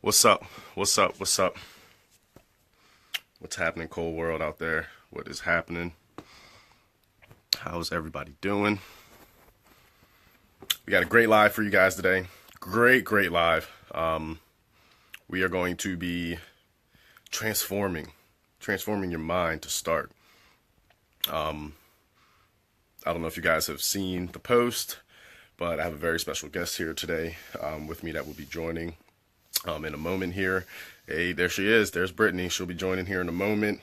What's up? What's up? What's up? What's happening, cold world out there? What is happening? How's everybody doing? We got a great live for you guys today. Great live. We are going to be transforming your mind to start. I don't know if you guys have seen the post, but I have a very special guest here today with me that will be joining in a moment here. Hey, there she is. There's Brittany. She'll be joining here in a moment.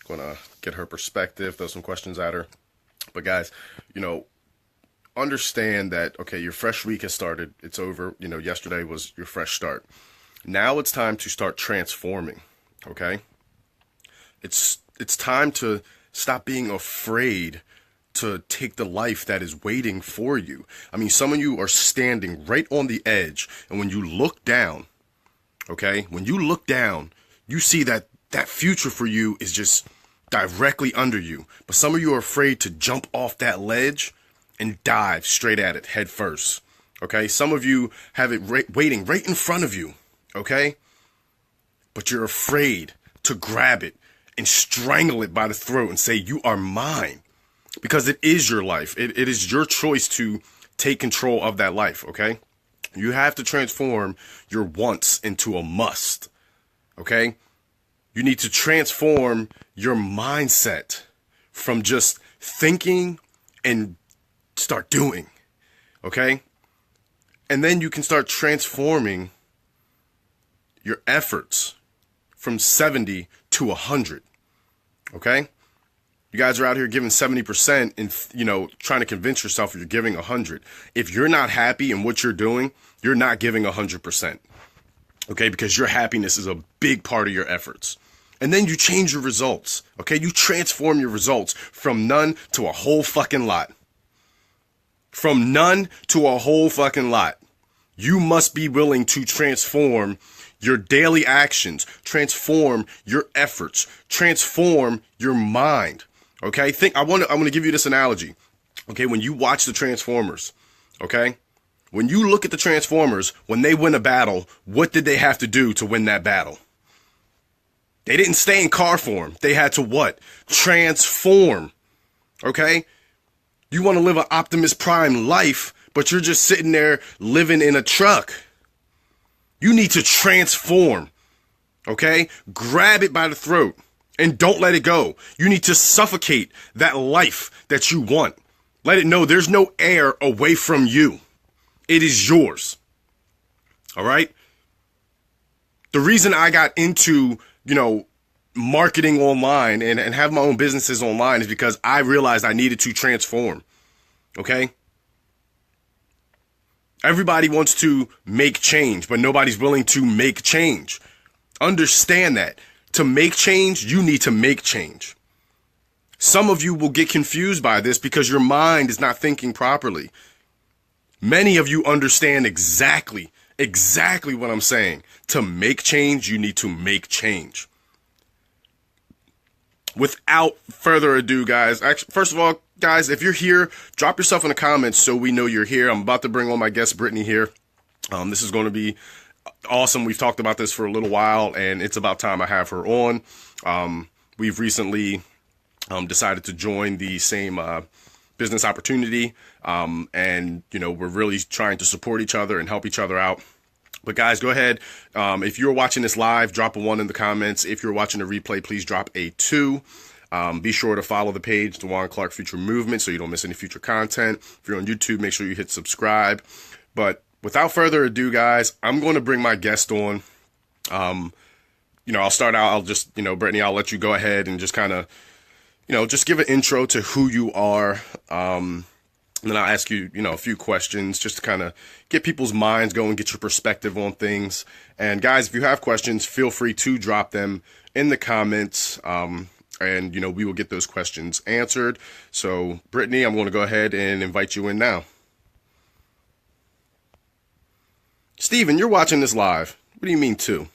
Gonna get her perspective, throw some questions at her. But guys, understand that, okay, your fresh week has started. It's over. Yesterday was your fresh start. Now it's time to start transforming, okay? It's time to stop being afraid to take the life that is waiting for you. I mean, some of you are standing right on the edge, and when you look down, okay, when you look down, you see that future for you is just directly under you. But some of you are afraid to jump off that ledge and dive straight at it head first, okay? Some of you have it waiting right in front of you, okay? But you're afraid to grab it and strangle it by the throat and say, you are mine. Because it is your life. It is your choice to take control of that life, okay? You have to transform your wants into a must, okay? You need to transform your mindset from just thinking and start doing, okay? And then you can start transforming your efforts from 70 to 100, okay? You guys are out here giving 70% and, trying to convince yourself you're giving 100. If you're not happy in what you're doing, you're not giving 100%. Okay? Because your happiness is a big part of your efforts. And then you change your results. Okay? You transform your results from none to a whole fucking lot. From none to a whole fucking lot. You must be willing to transform your daily actions, transform your efforts, transform your mind. Okay, I'm going to give you this analogy. Okay, when you watch the Transformers, okay, when you look at the Transformers, when they win a battle, what did they have to do to win that battle? They didn't stay in car form. They had to what? Transform. Okay, you want to live an Optimus Prime life, but you're just sitting there living in a truck. You need to transform. Okay, grab it by the throat. And don't let it go. You need to suffocate that life that you want. Let it know there's no air away from you. It is yours. All right? The reason I got into, marketing online and have my own businesses online is because I realized I needed to transform. Okay? Everybody wants to make change, but nobody's willing to make change. Understand that. To make change, you need to make change. Some of you will get confused by this because your mind is not thinking properly. Many of you understand exactly what I'm saying. To make change, you need to make change. Without further ado, guys, first of all, guys, if you're here, drop yourself in the comments so we know you're here. I'm about to bring on my guest, Brittany, here. This is going to be awesome. We've talked about this for a little while, and it's about time I have her on. We've recently decided to join the same business opportunity, and we're really trying to support each other and help each other out. But guys, go ahead. If you're watching this live, drop a 1 in the comments. If you're watching a replay, please drop a 2. Be sure to follow the page, Dewan Clark Future Movement, so you don't miss any future content. If you're on YouTube, make sure you hit subscribe. But without further ado, guys, I'm going to bring my guest on. I'll start out. I'll just, Brittany, I'll let you go ahead and just kind of, just give an intro to who you are. And then I'll ask you, a few questions just to kind of get people's minds going, get your perspective on things. And guys, if you have questions, feel free to drop them in the comments. And we will get those questions answered. So, Brittany, I'm going to go ahead and invite you in now. Steven, you're watching this live. What do you mean, too?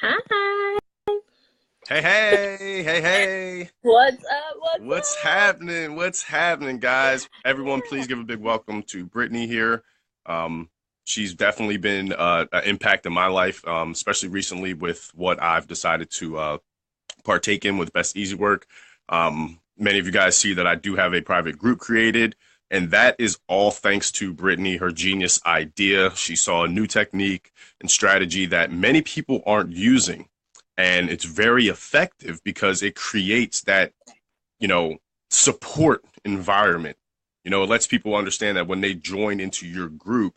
Hi. Hey, hey, hey, hey. What's up? What's What's up? happening? What's happening, guys? Everyone, please Yeah. give a big welcome to Brittany here. Um, she's definitely been an impact in my life, especially recently with what I've decided to partake in with Best Easy Work. Many of you guys see that I do have a private group created, and that is all thanks to Brittany, her genius idea. She saw a new technique and strategy that many people aren't using. And it's very effective because it creates that, you know, support environment. It lets people understand that when they join into your group,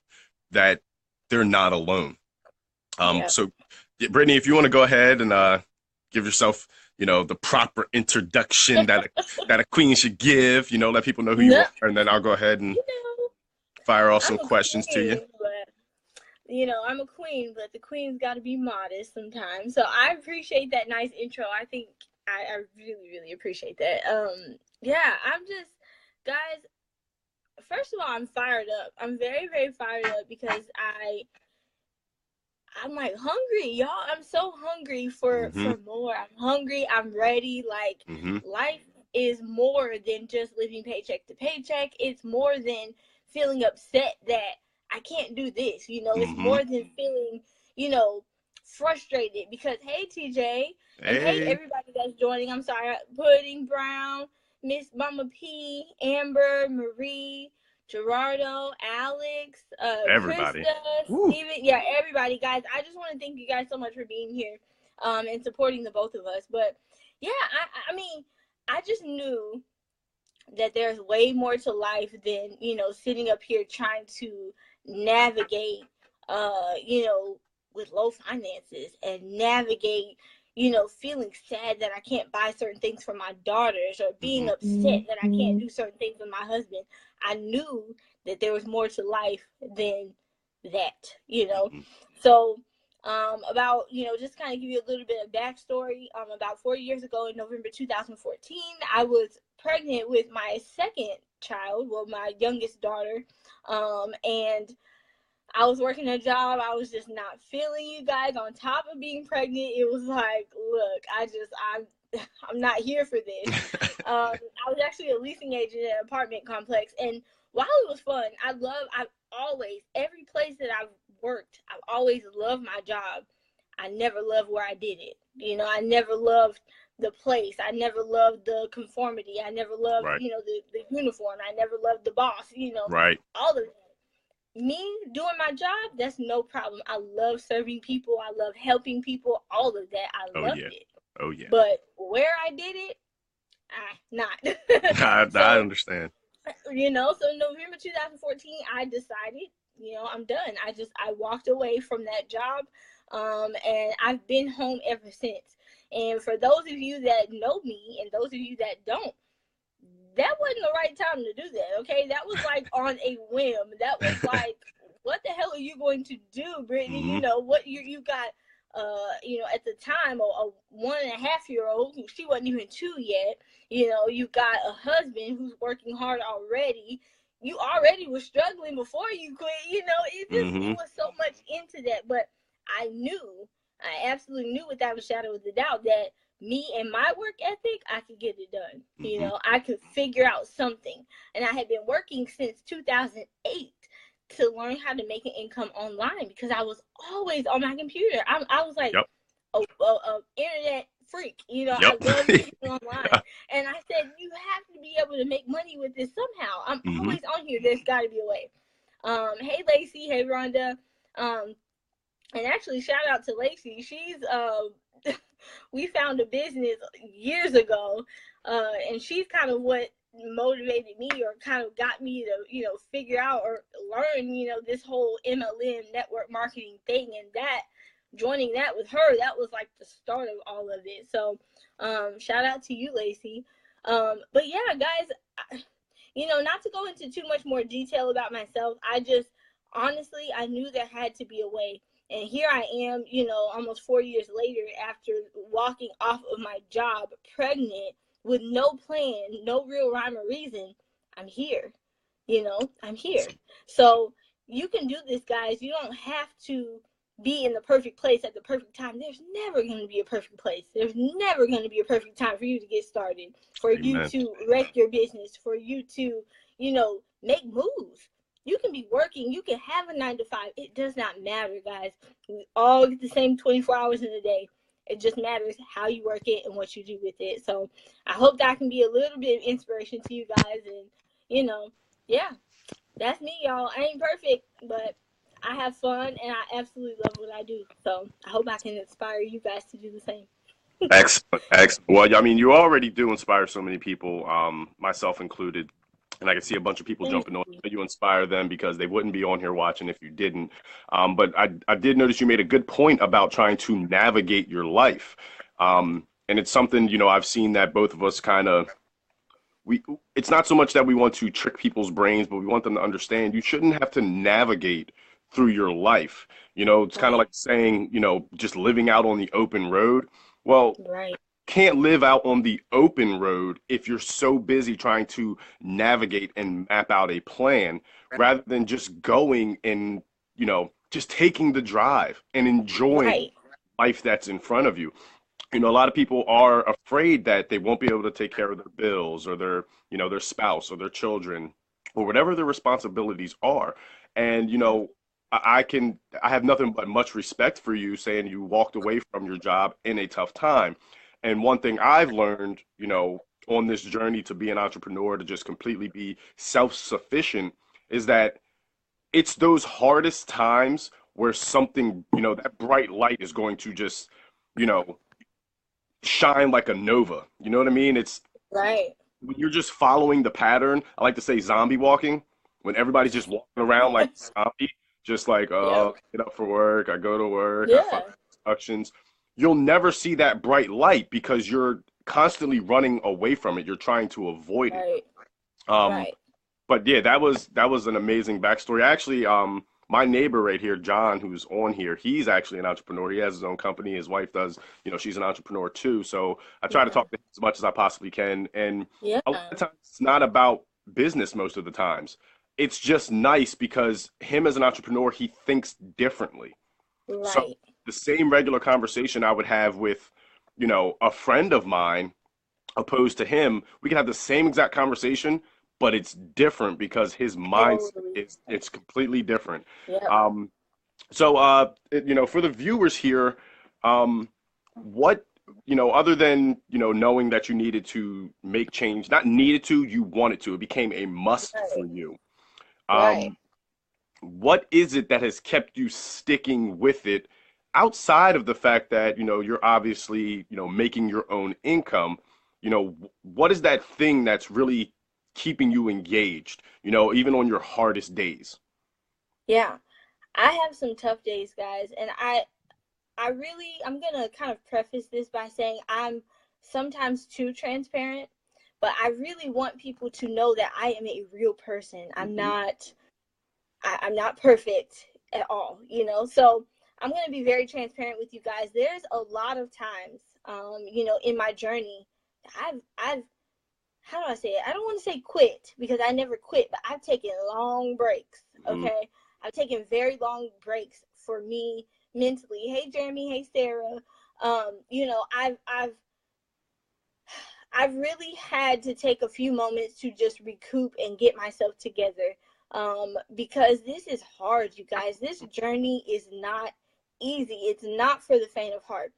that they're not alone. Yep. So, yeah, Brittany, if you want to go ahead and give yourself, the proper introduction that a queen should give. Let people know who you No, are, and then I'll go ahead and you know, fire off some I'm a questions to you. queen, but I'm a queen, but the queen's got to be modest sometimes. So I appreciate that nice intro. I think I really, really appreciate that. Yeah, I'm just, guys. First of all, I'm fired up. I'm very, very fired up because I'm like hungry, y'all. I'm so hungry Mm-hmm. for more. I'm hungry. I'm ready. Like Mm-hmm. life is more than just living paycheck to paycheck. It's more than feeling upset that I can't do this. It's Mm-hmm. more than feeling, you know, frustrated because hey TJ and hey Hey, everybody that's joining. I'm sorry, Pudding Brown, Miss Mama P, Amber, Marie, Gerardo, Alex, everybody. Krista, Woo. Steven. Yeah, everybody, guys. I just want to thank you guys so much for being here, and supporting the both of us. But yeah, I mean, I just knew that there's way more to life than sitting up here trying to navigate, with low finances and navigate feeling sad that I can't buy certain things for my daughters or being Mm-hmm. upset that I can't do certain things with my husband. I knew that there was more to life than that. Mm-hmm. So about just kind of give you a little bit of backstory. About 4 years ago in November 2014, I was pregnant with my second child, well, my youngest daughter, and I was working a job. I was just not feeling, you guys. On top of being pregnant, it was like, look, I'm not here for this. I was actually a leasing agent at an apartment complex, and while it was fun, I've always, every place that I've worked, I've always loved my job. I never loved where I did it. I never loved the place. I never loved the conformity. I never loved, Right. the uniform. I never loved the boss. Right. All of that. Me doing my job, that's no problem. I love serving people. I love helping people. All of that, I Oh loved yeah. it. Oh yeah. But where I did it, not. I So, understand. so in November 2014, I decided, I'm done. I walked away from that job, and I've been home ever since. And for those of you that know me and those of you that don't, that wasn't the right time to do that. Okay, that was like on a whim. That was like, what the hell are you going to do, Brittany? Mm-hmm. What you got? At the time, a 1.5-year old who she wasn't even 2 yet. You got a husband who's working hard already. You already were struggling before you quit. It Mm-hmm. was so much into that. But I absolutely knew without a shadow of a doubt that me and my work ethic, I could get it done. Mm-hmm. I could figure out something. And I had been working since 2008 to learn how to make an income online because I was always on my computer. I was like Yep. a internet freak. I Yep. love being online. And I said, you have to be able to make money with this somehow. I'm Mm-hmm. always on here. There's got to be a way. Hey, Lacey. Hey, Rhonda. And actually, shout out to Lacey. She's we found a business years ago, and she's kind of what motivated me or kind of got me to figure out or learn this whole MLM network marketing thing, and that joining that with her, that was like the start of all of it. So shout out to you, Lacey. But yeah, guys, not to go into too much more detail about myself, I just honestly, I knew there had to be a way. And here I am, almost 4 years later, after walking off of my job, pregnant, with no plan, no real rhyme or reason. I'm here. I'm here. Awesome. So you can do this, guys. You don't have to be in the perfect place at the perfect time. There's never going to be a perfect place. There's never going to be a perfect time for you to get started, for you Amen. to wreck your business, for you to, make moves. You can be working. You can have a 9 to 5. It does not matter, guys. We all get the same 24 hours in a day. It just matters how you work it and what you do with it. So I hope that can be a little bit of inspiration to you guys. And, yeah, that's me, y'all. I ain't perfect, but I have fun and I absolutely love what I do. So I hope I can inspire you guys to do the same. Excellent, excellent. Well, I mean, you already do inspire so many people, myself included. And I can see a bunch of people Thank jumping on. you. You inspire them because they wouldn't be on here watching if you didn't. But I did notice you made a good point about trying to navigate your life. And it's something, I've seen that both of us kind of it's not so much that we want to trick people's brains, but we want them to understand you shouldn't have to navigate through your life. It's kind of Right, like saying, just living out on the open road. Well, right, can't live out on the open road if you're so busy trying to navigate and map out a plan rather than just going and, just taking the drive and enjoying right, life that's in front of you. A lot of people are afraid that they won't be able to take care of their bills or their spouse or their children or whatever their responsibilities are. And, I have nothing but much respect for you saying you walked away from your job in a tough time. And one thing I've learned, on this journey to be an entrepreneur, to just completely be self-sufficient, is that it's those hardest times where something, that bright light is going to just, you know, shine like a nova. You know what I mean? It's right. when you're just following the pattern. I like to say zombie walking, when everybody's just walking around like a zombie, just like, Yep. oh, get up for work, I go to work, I follow Yeah. instructions. You'll never see that bright light because you're constantly running away from it. You're trying to avoid it. Right. Um, Right. but yeah, that was an amazing backstory. Actually, my neighbor right here, John, who's on here, he's actually an entrepreneur. He has his own company. His wife does, she's an entrepreneur too. So I try to Yeah. talk to him as much as I possibly can. And Yeah. a lot of times it's not about business most of the times. It's just nice because him as an entrepreneur, he thinks differently. So Right. the same regular conversation I would have with, a friend of mine opposed to him, we can have the same exact conversation, but it's different because his mindset Totally. is it's completely different. Yep. Um, so for the viewers here, um, what other than knowing that you needed to make change, not needed to, you wanted to, it became a must for Right. you. Right. Um, what is it that has kept you sticking with it outside of the fact that you're obviously making your own income? What is that thing that's really keeping you engaged, even on your hardest days? Yeah. I have some tough days, guys, and I'm gonna kind of preface this by saying I'm sometimes too transparent, but I really want people to know that I am a real person. Hmm. I'm not perfect at all, So I'm gonna be very transparent with you guys. There's a lot of times, in my journey, I've how do I say it? I don't want to say quit because I never quit, but I've taken long breaks. Hmm. Okay, I've taken very long breaks for me mentally. Hey, Jeremy. Hey, Sarah. I've really had to take a few moments to just recoup and get myself together. Because this is hard, you guys. This journey is not easy. It's not for the faint of heart.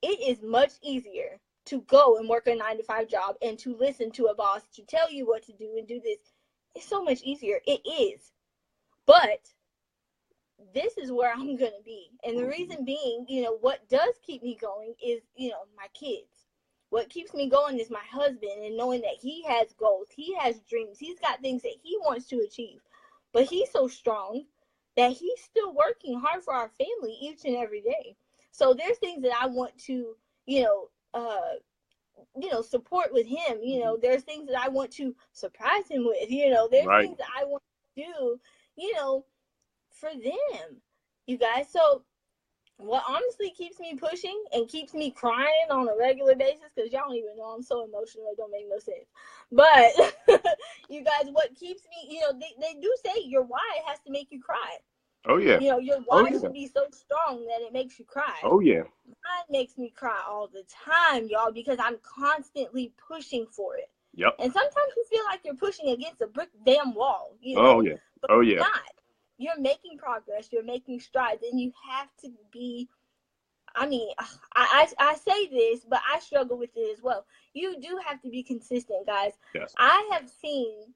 It is much easier to go and work a 9 to 5 job and to listen to a boss to tell you what to do and do this. It's so much easier. It is. But this is where I'm going to be. And the Hmm. reason being, what does keep me going is, my kids. What keeps me going is my husband and knowing that he has goals, he has dreams, he's got things that he wants to achieve. But he's so strong that he's still working hard for our family each and every day. So there's things that I want to, you know, uh, support with him. Hmm. There's things that I want to surprise him with. There's Right. things that I want to do, you know, for them, you guys. So what honestly keeps me pushing and keeps me crying on a regular basis, because y'all don't even know I'm so emotional, it don't make no sense. But you guys, what keeps me, they do say your why has to make you cry. Oh yeah. You know, your Oh why yeah. should be so strong that it makes you cry. Oh yeah. Mine makes me cry all the time, y'all, because I'm constantly pushing for it. Yep. And sometimes you feel like you're pushing against a brick damn wall, you Oh know, yeah. but Oh you're yeah. not. You're making progress, you're making strides, and you have to be. I mean, I say this, but I struggle with it as well. You do have to be consistent, guys. Yes. I have seen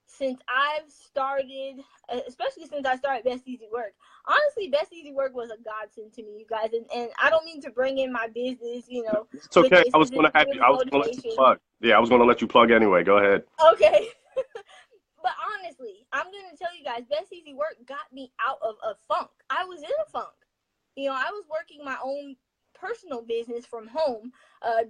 since I've started, especially since I started Best Easy Work. Honestly, Best Easy Work was a godsend to me, you guys. And I don't mean to bring in my business, you know, It's with okay. this because it's really I was gonna let you motivation. plug. Yeah, I was gonna let you plug anyway. Go ahead. Okay. But honestly, I'm going to tell you guys, Best Easy Work got me out of a funk. I was in a funk. You know, I was working my own personal business from home,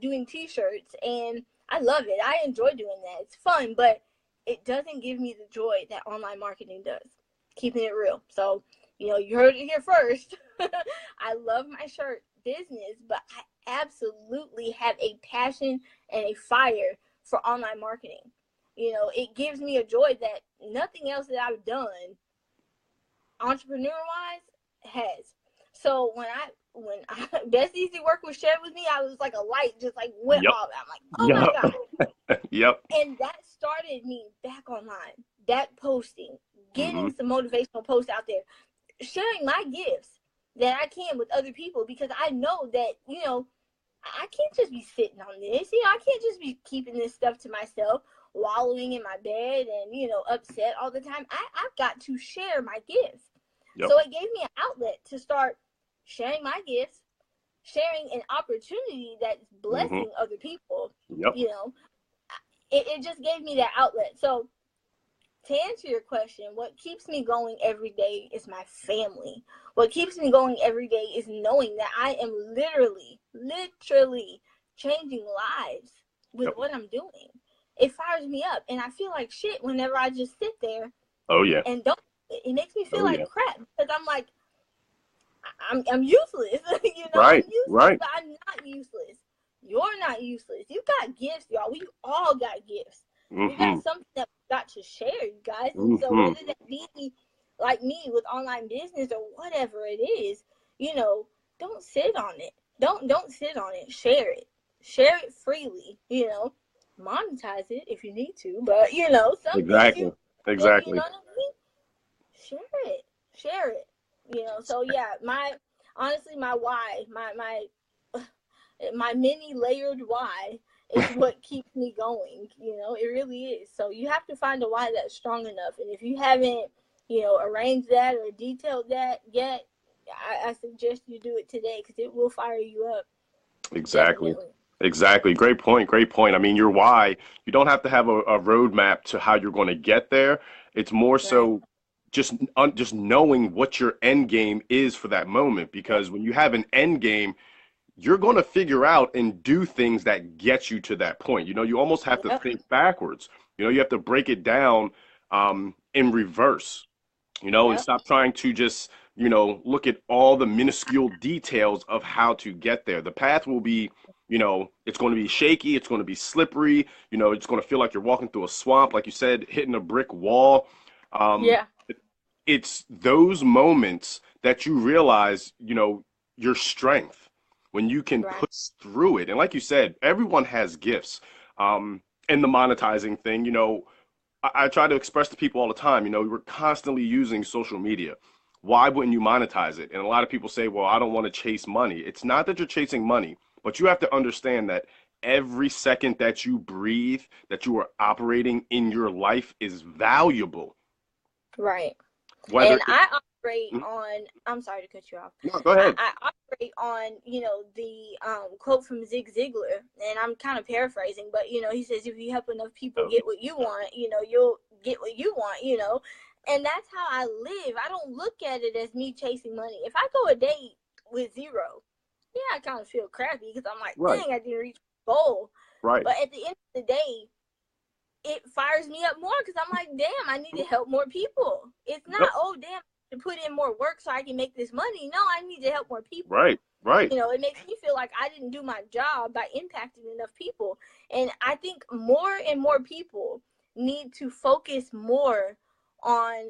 doing t-shirts, and I love it. I enjoy doing that. It's fun, but it doesn't give me the joy that online marketing does. Keeping it real. So, you know, you heard it here first. I love my shirt business, but I absolutely have a passion and a fire for online marketing. You know, it gives me a joy that nothing else that I've done entrepreneur wise has. So when Best Easy Work was shared with me, I was like a light just like went Yep. off. I'm like, oh my Yep. God. Yep. And that started me back online. That posting, Mm-hmm. getting some motivational posts out there, sharing my gifts that I can with other people, because I know that, you know, I can't just be sitting on this. You know, I can't just be keeping this stuff to myself, wallowing in my bed and, you know, upset all the time. I've got to share my gifts. Yep. So it gave me an outlet to start sharing my gifts, sharing an opportunity that's Mm-hmm. blessing other people. Yep. You know, it just gave me that outlet. So to answer your question, what keeps me going every day is my family. What keeps me going every day is knowing that I am literally changing lives with Yep. what I'm doing. It fires me up, and I feel like shit whenever I just sit there Oh yeah. and don't. It makes me feel Oh like yeah. crap, because I'm like, I'm useless. You know, I'm Right. useless, Right. but I'm not useless. You're not useless. You got gifts, y'all. We all got gifts. We Mm-hmm. got something that we got to share, you guys. And so Mm-hmm. whether that be like me with online business or whatever it is, you know, don't sit on it. Don't sit on it. Share it. Share it freely. You know, monetize it if you need to. But you know, some things Exactly. you Exactly. know what I mean. Share it. Share it. You know. So yeah, my honestly, my why, my many layered why is what keeps me going. You know, it really is. So you have to find a why that's strong enough. And if you haven't, you know, arranged that or detailed that yet, I suggest you do it today, because it will fire you up. Exactly. Definitely. Exactly. Great point. Great point. I mean, your why, you don't have to have a roadmap to how you're going to get there. It's more Right. so just knowing what your end game is for that moment. Yep. Because when you have an end game, you're going to figure out and do things that get you to that point. You know, you almost have to Yep. think backwards. You know, you have to break it down in reverse, you know, and Yep. stop trying to just, you know, look at all the minuscule details of how to get there. The path will be, you know, it's going to be shaky, it's going to be slippery, you know, it's going to feel like you're walking through a swamp, like you said, hitting a brick wall. Um, Yeah. it's those moments that you realize, you know, your strength when you can Right. push through it. And like you said, everyone has gifts. And the monetizing thing, you know, I try to express to people all the time, you know, we're constantly using social media. Why wouldn't you monetize it? And a lot of people say, well, I don't want to chase money. It's not that you're chasing money, but you have to understand that every second that you breathe, that you are operating in your life is valuable. Right. Whether And it, I operate Mhm. on, I'm sorry to cut you off. No, go ahead. I operate on, you know, the quote from Zig Ziglar, and I'm kind of paraphrasing, but, you know, he says, if you help enough people Oh, get what you want, you know, you'll get what you want, you know. And that's how I live. I don't look at it as me chasing money. If I go a day with zero, yeah, I kind of feel crappy, because I'm like, right, dang, I didn't reach my goal. right, But at the end of the day, it fires me up more, because I'm like, damn, I need to help more people. It's not, yep, oh, damn, to put in more work so I can make this money. No, I need to help more people. right, right. You know, it makes me feel like I didn't do my job by impacting enough people. And I think more and more people need to focus more on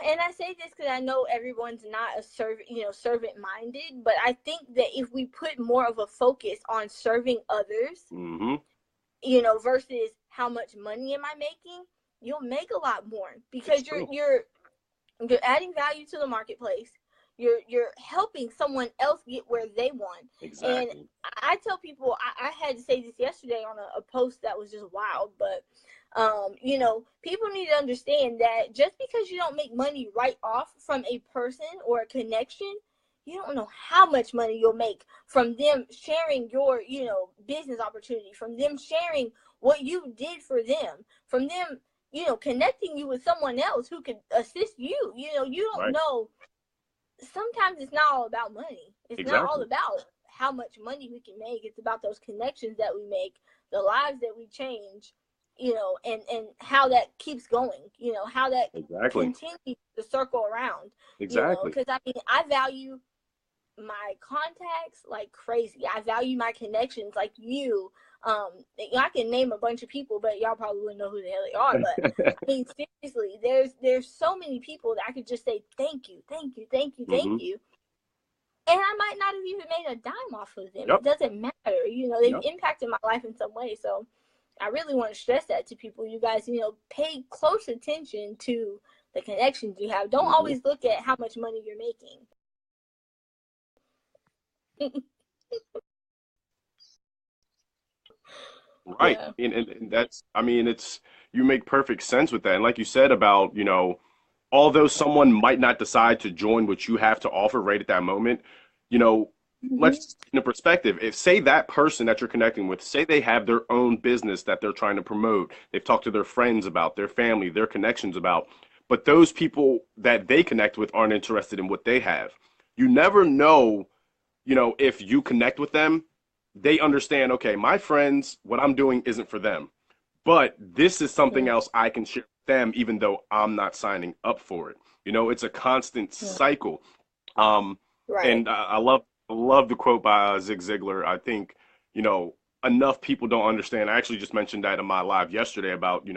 And I say this because I know everyone's not a servant minded, but I think that if we put more of a focus on serving others, Mm-hmm. versus how much money am I making, you'll make a lot more It's because you're true. you're you're adding value to the marketplace. You're helping someone else get where they want. And Exactly. I tell people, I had to say this yesterday on a post that was just wild, but people need to understand that just because you don't make money right off from a person or a connection, you don't know how much money you'll make from them sharing your, business opportunity, from them sharing what you did for them, from them, connecting you with someone else who could assist you. You don't Right. know. Sometimes it's not all about money. It's not all Exactly. about how much money we can make. It's about those connections that we make, the lives that we change, and how that keeps going, how that Exactly. continues to circle around, Exactly. because I mean, I value my contacts like crazy. I value my connections like you. I can name a bunch of people, but y'all probably wouldn't know who the hell they are. But I mean, seriously, there's so many people that I could just say thank you, thank you, thank you, thank Mm-hmm. you, and I might not have even made a dime off of them. It Yep. doesn't matter. They've Yep. impacted my life in some way. So I really want to stress that to people. You guys, pay close attention to the connections you have. Don't Mm-hmm. always look at how much money you're making. Right. Yeah. And that's, I mean, it's, you make perfect sense with that. And like you said about, although someone might not decide to join what you have to offer right at that moment, you know, let's Mm-hmm. just in a perspective. If say that person that you're connecting with, say they have their own business that they're trying to promote, they've talked to their friends about, their family, their connections about, but those people that they connect with aren't interested in what they have. You never know, if you connect with them, they understand, okay, my friends, what I'm doing isn't for them, but this is something else I can share with them, even though I'm not signing up for it. It's a constant cycle. Um, Right. and I love the quote by Zig Ziglar. I think, you know, enough people don't understand. I actually just mentioned that in my live yesterday about, you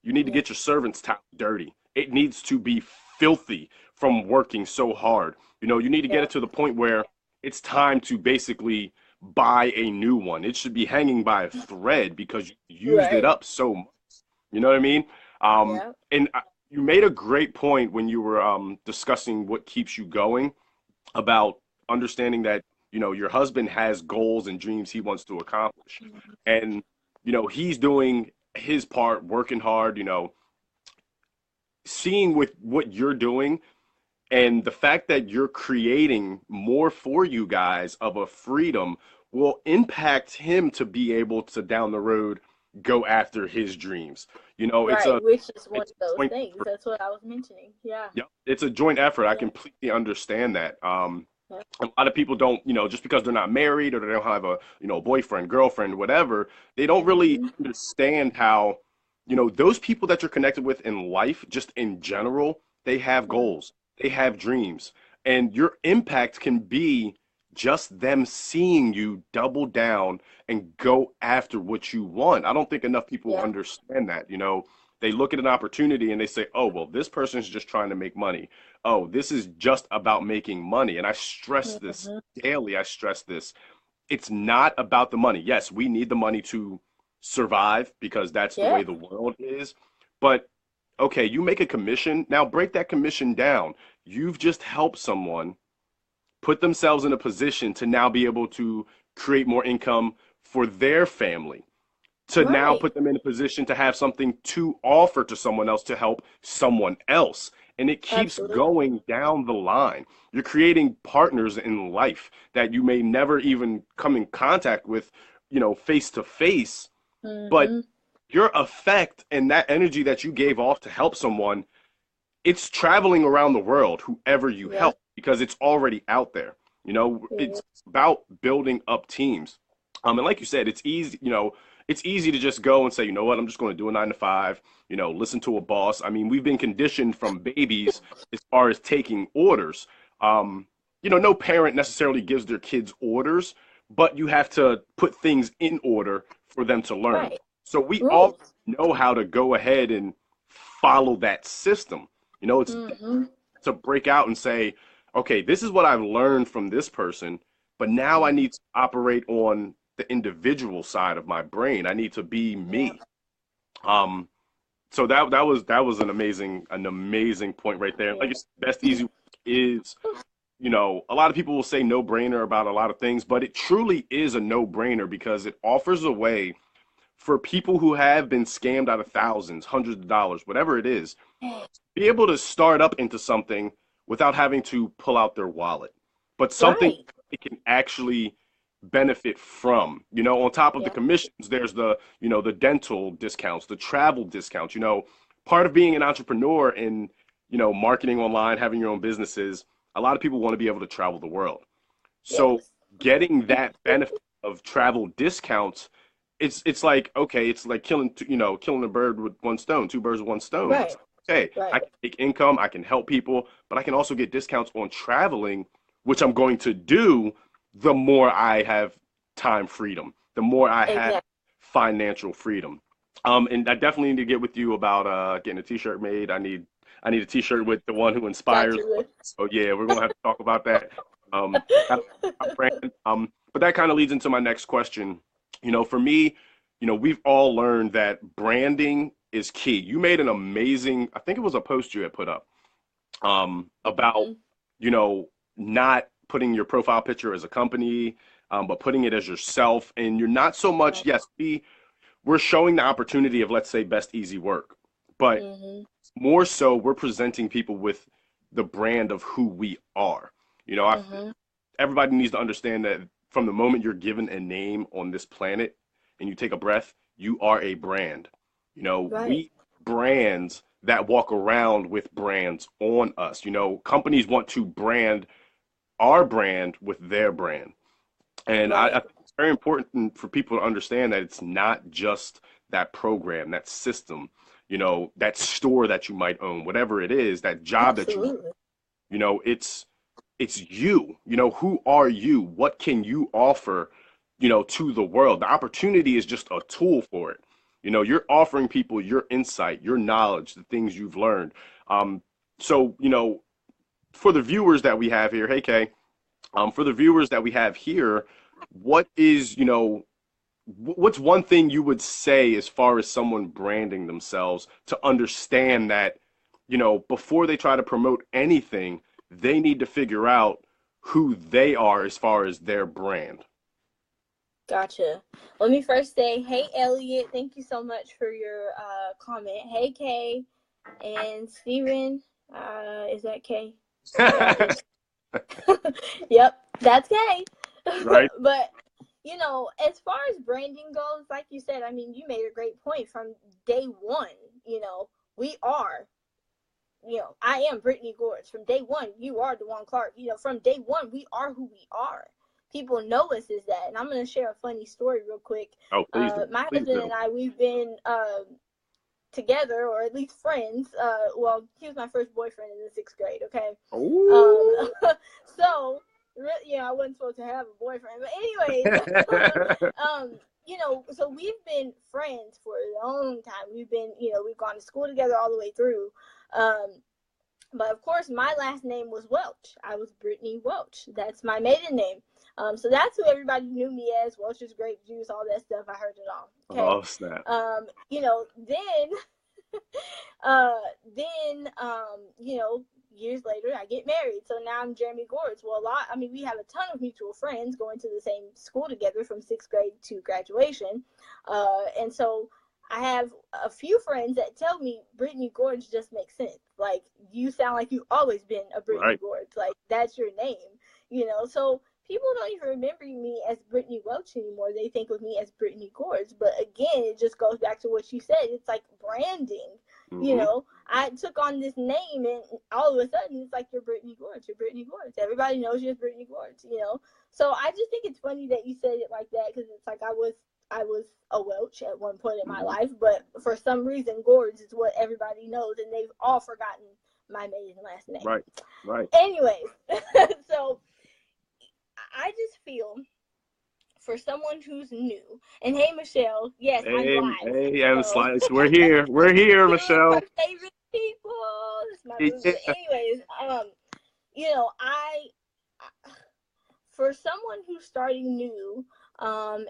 need to Yeah. get your servants' towel dirty. It needs to be filthy from working so hard. You need to get Yeah. it to the point where it's time to basically buy a new one. It should be hanging by a thread because you used it Right. up so much. You know what I mean? Um, Yeah. and you made a great point when you were discussing what keeps you going about understanding that your husband has goals and dreams he wants to accomplish, and he's doing his part, working hard. Seeing with what you're doing and the fact that you're creating more for you guys of a freedom will impact him to be able to down the road go after his dreams. It's Right. a Which is one it's of a those joint things. effort. That's what I was mentioning. Yeah. Yep. It's a joint effort. I Yeah. completely understand that. Yeah. A lot of people don't, just because they're not married or they don't have a, boyfriend, girlfriend, whatever, they don't really Mm-hmm. understand how, those people that you're connected with in life, just in general, they have Mm-hmm. goals, they have dreams, and your impact can be just them seeing you double down and go after what you want. I don't think enough people Yeah. understand that. They look at an opportunity and they say, oh, well, this person's just trying to make money. Oh, this is just about making money. And I stress this Mm-hmm. daily. I stress this. It's not about the money. Yes, we need the money to survive because that's the Yeah. way the world is. But okay, you make a commission. Now break that commission down. You've just helped someone put themselves in a position to now be able to create more income for their family, to now Right. put them in a position to have something to offer to someone else to help someone else. And it keeps Absolutely. going down the line. You're creating partners in life that you may never even come in contact with, face to face. But Mm-hmm. your effect and that energy that you gave off to help someone, it's traveling around the world, whoever you Yeah. help, because it's already out there. Yeah. It's about building up teams. And like you said, it's easy to just go and say, you know what, I'm just going to do a 9 to 5, listen to a boss. I mean, we've been conditioned from babies as far as taking orders. Um, no parent necessarily gives their kids orders, but you have to put things in order for them to learn. Right. So we all Rules. know how to go ahead and follow that system. You know, it's Mm-hmm. to break out and say, okay, this is what I've learned from this person, but now I Mm-hmm. need to operate on the individual side of my brain. I need to be Yeah. me. Um, so that was an amazing point right there. Like Yeah. it's best easy is, a lot of people will say no brainer about a lot of things, but it truly is a no brainer because it offers a way for people who have been scammed out of thousands, hundreds of dollars, whatever it is, be able to start up into something without having to pull out their wallet, but something Right. they can actually benefit from. On top of the Yeah. commissions, there's the dental discounts, the travel discounts. Part of being an entrepreneur and, marketing online, having your own businesses, a lot of people want to be able to travel the world. So Yes. getting that benefit of travel discounts, it's like, okay, it's like killing a bird with one stone, two birds with one stone. Right. It's okay, I Right. can make income, I can help people, but I can also get discounts on traveling, which I'm going to do the more I have time freedom, the more I have Exactly. financial freedom. And I definitely need to get with you about getting a t-shirt made. I need a t-shirt with the one who Got inspires. you. So yeah, we're gonna have to talk about that. Um, my brand. But that kind of leads into my next question. For me, we've all learned that branding is key. You made an amazing, I think it was a post you had put up, about, Mhm. you know, not putting your profile picture as a company, but putting it as yourself. And you're not so much, Right. yes, we're showing the opportunity of, let's say, best easy work, but Mhm. more so we're presenting people with the brand of who we are. Mhm. Everybody needs to understand that from the moment you're given a name on this planet and you take a breath, you are a brand. Right. We brands that walk around with brands on us. Companies want to brand our brand with their brand. And I Right. think it's very important for people to understand that it's not just that program, that system, that store that you might own, whatever it is, that job that you, Absolutely. it's you. Who are you? What can you offer, to the world? The opportunity is just a tool for it. You're offering people your insight, your knowledge, the things you've learned. So, for the viewers that we have here, hey Kay, for the viewers that we have here, what is, what's one thing you would say as far as someone branding themselves to understand that, before they try to promote anything, they need to figure out who they are as far as their brand. Gotcha. Let me first say, hey Elliot, thank you so much for your comment. Hey Kay and Steven. Is that Kay? That is. Yep, that's Kay. Right? But as far as branding goes, like you said, I mean, you made a great point from day one. You know, we are. I am Brittany Gords. From day one, you are DeJuan Clark. From day one, we are who we are. People know us as that. And I'm going to share a funny story real quick. Oh, please do. My Please husband do. and I, we've been together, or at least friends. Well, he was my first boyfriend in the 6th grade, okay? Ooh. Um, so, I wasn't supposed to have a boyfriend. But anyways, so we've been friends for a long time. We've gone to school together all the way through. But of course, my last name was Welch. I was Brittany Welch. That's my maiden name. So that's who everybody knew me as. Welch's grape juice, all that stuff. I heard it all. Okay. Oh, snap. Then, years later, I get married. So now I'm Jeremy Gords. Well, we have a ton of mutual friends going to the same school together from 6th grade to graduation. And so I have a few friends that tell me Brittany Gords just makes sense. Like, you sound like you've always been a Brittany Right. Gords. Like, that's your name, So people don't even remember me as Brittany Welch anymore. They think of me as Brittany Gords. But again, it just goes back to what you said. It's like branding. Mm-hmm. I took on this name, and all of a sudden, it's like, you're Brittany Gords. You're Brittany Gords. Everybody knows you as Brittany Gords. So I just think it's funny that you said it like that, because it's like I was a Welch at one point in my Mm-hmm. life, but for some reason, Gords is what everybody knows, and they've all forgotten my maiden last name. Right. Right. Anyways, so I just feel, for someone who's new, and hey, Michelle, yes, I'm Hey, live. hey, Evan So Slice. We're here. We're here, two of my Michelle. favorite people. This is my Yeah. anyways, I for someone who's starting new, and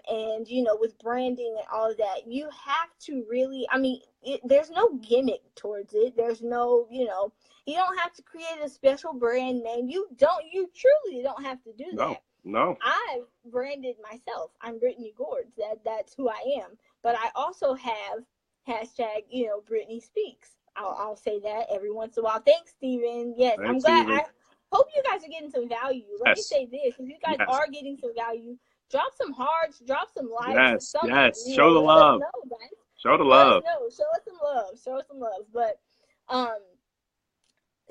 with branding and all of that, you have to really, there's no gimmick towards it. There's no, you don't have to create a special brand name. You truly don't have to do that. No. I've branded myself. I'm Brittany Gords. That's who I am. But I also have hashtag, Brittany Speaks. I'll say that every once in a while. Thanks, Steven. Yes, Thanks, I'm glad. Steven. I hope you guys are getting some value. Let me say this. If you guys are getting some value, drop some hearts, drop some likes, something. Yes. Show the love. Let us know, guys. Show the love. Show us some love. Show us some love. But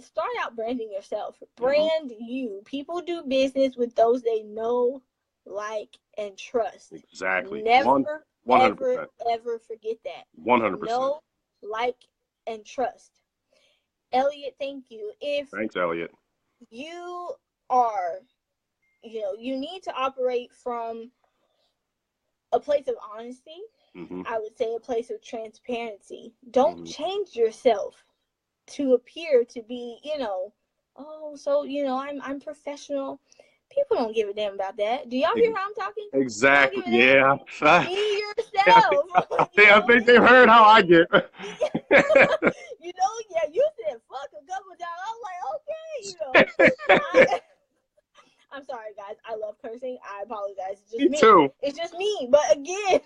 start out branding yourself. Brand you. People do business with those they know, like, and trust. Exactly. Never, 100%. ever forget that. 100%. Know, like, and trust. Elliot, thank you. Thanks, Elliot. You are, you need to operate from a place of honesty. I would say a place of transparency. Don't change yourself to appear to be, I'm professional. People don't give a damn about that. Do y'all hear how I'm talking? Exactly. Yeah. Be yourself. I think they heard how I get. You said fuck a couple times. I was like, okay, I'm sorry, guys. I love cursing. I apologize. It's just me. Too. It's just me. But again,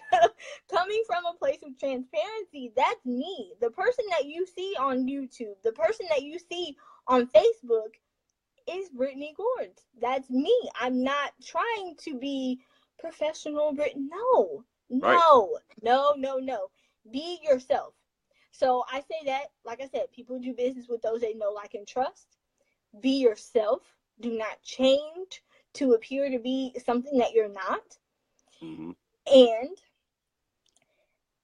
coming from a place of transparency, that's me. The person that you see on YouTube, the person that you see on Facebook is Brittany Gords. That's me. I'm not trying to be professional. No. Be yourself. So I say that, like I said, people do business with those they know, like, and trust. Be yourself. Do not change to appear to be something that you're not. And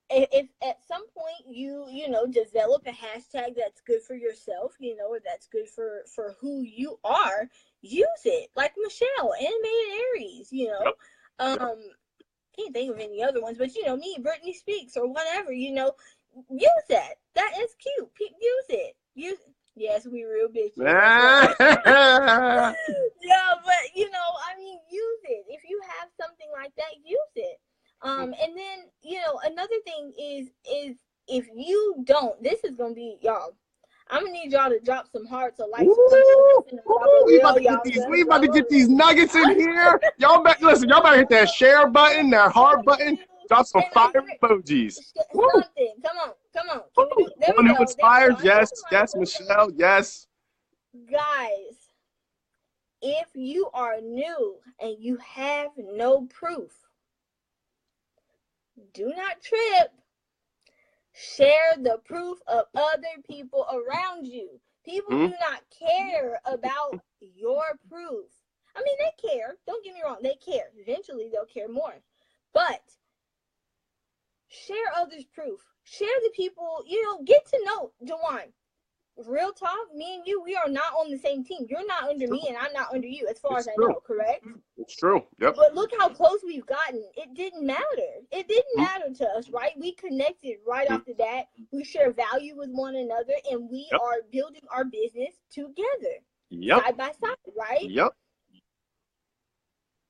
if at some point you develop a hashtag that's good for yourself, or that's good for who you are, use it. Like Michelle, Animated Aries, can't think of any other ones, but me, Brittany Speaks, or whatever, use that. That is cute. Use it. Yes, we real bitches. Yeah, but use it. If you have something like that, use it. And then another thing is if you don't, this is gonna be y'all. I'm gonna need y'all to drop some hearts or likes. We about to get these nuggets in here. Y'all better hit that share button, that heart button. Drop some fire emojis. Something. Come on. One who inspires. Yes, Michelle. Yes. Guys, if you are new and you have no proof, do not trip. Share the proof of other people around you. People do not care about your proof. They care. Don't get me wrong. They care. Eventually, they'll care more. But share others' proof. Share the people, get to know. Dewan, real talk, me and you, we are not on the same team. You're not under me and I'm not under you, as far as I know, correct? It's true. Yep. But look how close we've gotten. It didn't matter. It didn't matter to us, right? We connected right off the bat. We share value with one another, and we are building our business together. Side by side, right? Yep.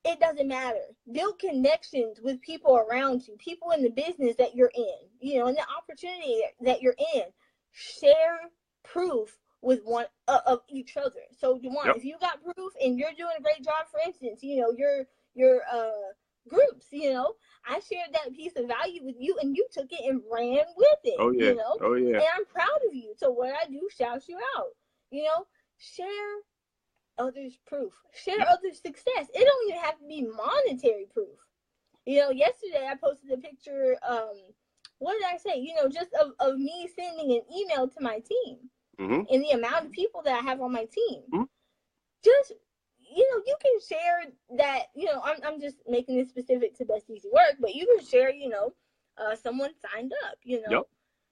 It doesn't matter. Build connections with people around you, people in the business that you're in, and the opportunity that you're in. Share proof with one of each other. So, Dewan, if you got proof and you're doing a great job, for instance, your groups, I shared that piece of value with you and you took it and ran with it. Oh yeah. And I'm proud of you. So what I do, shout you out. Share others' proof. Share others' success. It don't even have to be monetary proof. Yesterday I posted a picture, what did I say? Just of me sending an email to my team and the amount of people that I have on my team. Just, you can share that, I'm just making this specific to Best Easy Work, but you can share, someone signed up,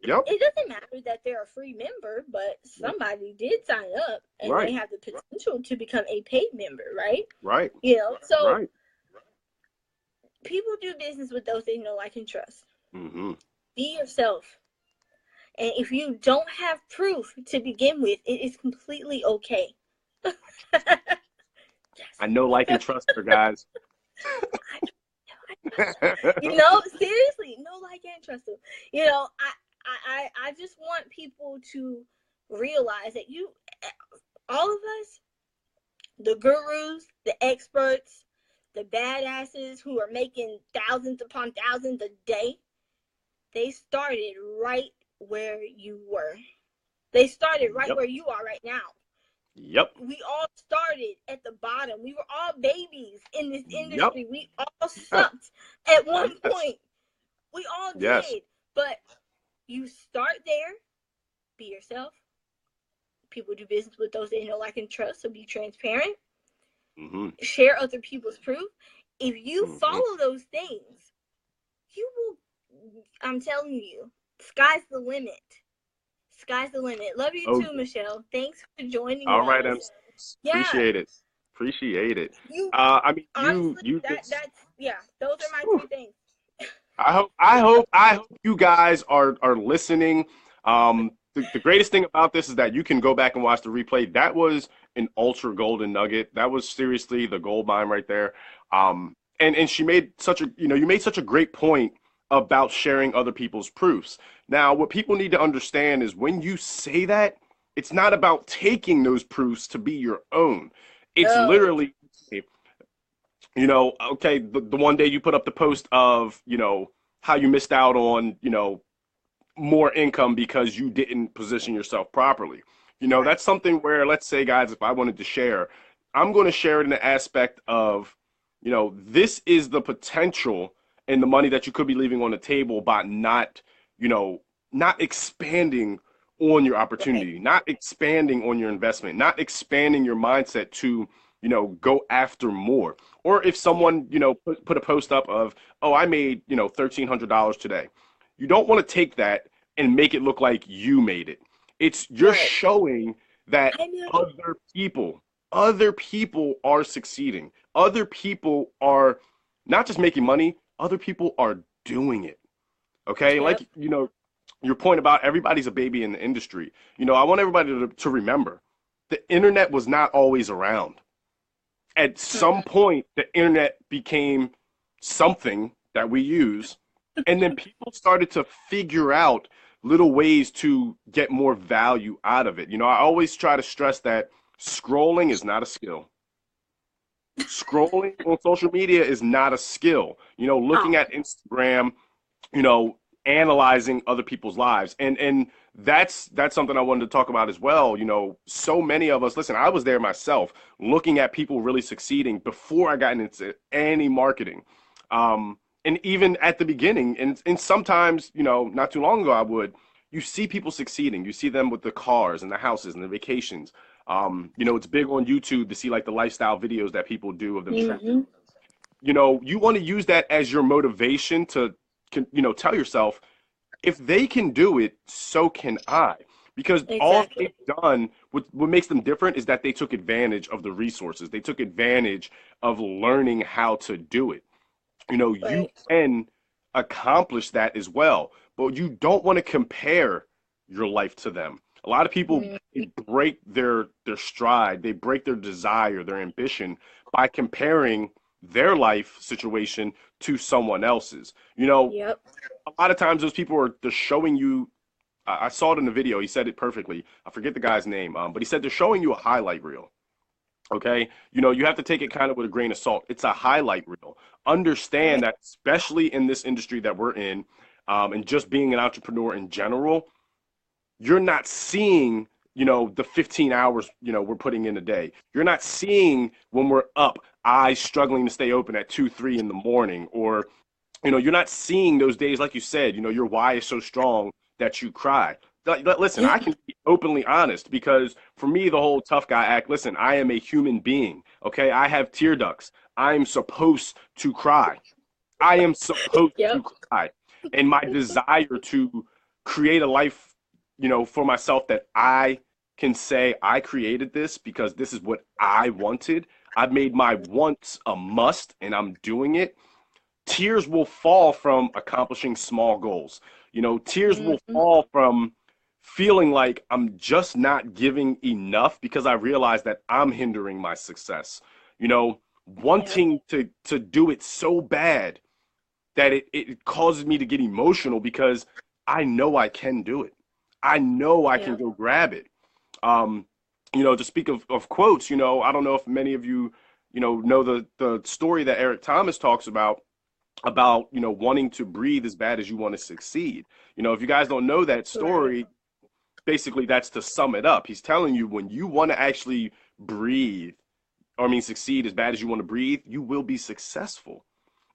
Yep. It doesn't matter that they're a free member, but somebody did sign up and they have the potential to become a paid member, right? Right. So people do business with those they know, like, and trust. Be yourself. And if you don't have proof to begin with, it is completely okay. I know, like, and trust her, guys. You know, seriously, no, like, and trust them. You know, I just want people to realize that all of us, the gurus, the experts, the badasses who are making thousands upon thousands a day, they started right where you were. They started right where you are right now. Yep. We all started at the bottom. We were all babies in this industry. We all sucked at one point. We all did. Yes. But you start there. Be yourself. People do business with those they know, like, and trust. So be transparent. Share other people's proof. If you follow those things, you will, I'm telling you, sky's the limit. Sky's the limit. Love you too, Michelle. Thanks for joining us. All right, appreciate it. Appreciate it. I mean, honestly, that's those are my 3 things. I hope you guys are listening. The greatest thing about this is that you can go back and watch the replay. That was an ultra golden nugget. That was seriously the gold mine right there. And she made you made such a great point about sharing other people's proofs. Now, what people need to understand is when you say that, it's not about taking those proofs to be your own. It's literally, you know, okay, the one day you put up the post of, you know, how you missed out on, you know, more income because you didn't position yourself properly. You know, that's something where, let's say, guys, if I wanted to share, I'm going to share it in the aspect of, you know, this is the potential and the money that you could be leaving on the table by not, you know, not expanding on your opportunity, not expanding on your investment, not expanding your mindset to, you know, go after more. Or if someone, you know, put a post up of, oh, I made, you know, $1,300 today. You don't want to take that and make it look like you made it. You're showing that other people are succeeding. Other people are not just making money, other people are doing it. Okay? Yep. Like, you know, your point about everybody's a baby in the industry. You know, I want everybody to remember the internet was not always around. At some point, the internet became something that we use, and then people started to figure out little ways to get more value out of it. You know, I always try to stress that scrolling is not a skill. Scrolling on social media is not a skill. You know, looking at Instagram, you know, analyzing other people's lives. And that's something I wanted to talk about as well. You know, so many of us, listen, I was there myself looking at people really succeeding before I got into any marketing. And even at the beginning, and sometimes, you know, not too long ago, you see people succeeding. You see them with the cars and the houses and the vacations. You know, it's big on YouTube to see like the lifestyle videos that people do of them. You know, you want to use that as your motivation to, you know, tell yourself, if they can do it, so can I. Because all they've done, what makes them different is that they took advantage of the resources. They took advantage of learning how to do it. You know, you can accomplish that as well, but you don't want to compare your life to them. A lot of people break their stride, they break their desire, their ambition by comparing their life situation to someone else's. You know, a lot of times those people they're showing you, I saw it in the video, he said it perfectly. I forget the guy's name, but he said they're showing you a highlight reel. Okay, you know, you have to take it kind of with a grain of salt. It's a highlight reel. Understand that, especially in this industry that we're in, and just being an entrepreneur in general, you're not seeing, you know, the 15 hours, you know, we're putting in a day. You're not seeing when we're up, eyes struggling to stay open at 2, 3 in the morning, or, you know, you're not seeing those days, like you said, you know, your why is so strong that you cry. Listen, I can be openly honest, because for me, the whole tough guy act, listen, I am a human being, okay? I have tear ducts. I'm supposed to cry. I am supposed to cry. And my desire to create a life, you know, for myself that I can say I created this because this is what I wanted. I've made my wants a must and I'm doing it. Tears will fall from accomplishing small goals. You know, tears will fall from feeling like I'm just not giving enough because I realize that I'm hindering my success. You know, Yeah. wanting to do it so bad that it causes me to get emotional because I know I can do it. I know I can Yeah. go grab it. Um, to speak of quotes, I don't know if many of you, know the story that Eric Thomas talks about, wanting to breathe as bad as you want to succeed. If you guys don't know that Right. story, basically that's to sum it up. He's telling you when you want to actually breathe, or I mean succeed as bad as you want to breathe, you will be successful.